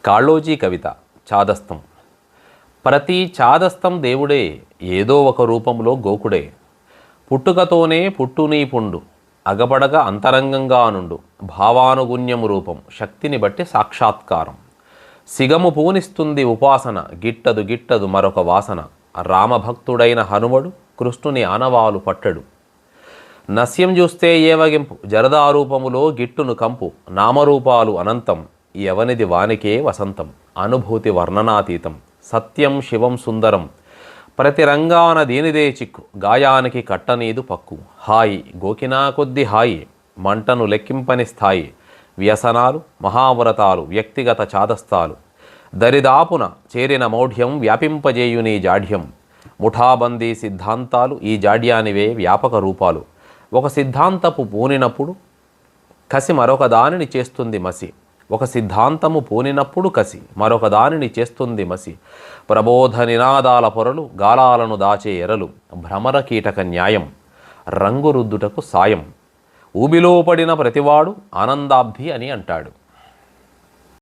కాళోజీ కవిత చాదస్తం. ప్రతి చాదస్తం దేవుడే, ఏదో ఒక రూపంలో గోకుడే. పుట్టుకతోనే పుట్టునీ పుండు, అగపడగ అంతరంగంగా నుండు. భావానుగుణ్యము రూపం, శక్తిని బట్టి సాక్షాత్కారం. సిగము పూనిస్తుంది ఉపాసన, గిట్టదు గిట్టదు మరొక వాసన. రామభక్తుడైన హనుమడు, కృష్ణుని ఆనవాలు పట్టడు. నస్యం చూస్తే ఏవగింపు, జరదారూపములో గిట్టును కంపు. నామరూపాలు అనంతం, ఎవనిది వానికే వసంతం. అనుభూతి వర్ణనాతీతం, సత్యం శివం సుందరం. ప్రతి రంగాన దీనిదే చిక్కు, గాయానికి కట్టనీదు పక్కు. హాయి గోకినా కొద్ది హాయి, మంటను లెక్కింపని స్థాయి. వ్యసనాలు మహావ్రతాలు, వ్యక్తిగత చాదస్తాలు. దరిదాపున చేరిన మౌఢ్యం, వ్యాపింపజేయునీ జాఢ్యం. ముఠాబందీ సిద్ధాంతాలు, ఈ జాడ్యానివే వ్యాపక రూపాలు. ఒక సిద్ధాంతపు పూనినప్పుడు కసి మరొక దానిని చేస్తుంది మసి. ఒక సిద్ధాంతము పూనినప్పుడు కసి మరొక దానిని చేస్తుంది మసి. ప్రబోధ నినాదాల పొరలు, గాలాలను దాచే ఎరలు. భ్రమర కీటక న్యాయం, రంగురుద్దుటకు సాయం. ఊబిలో పడిన ప్రతివాడు ఆనందాబ్ధి అని అంటాడు.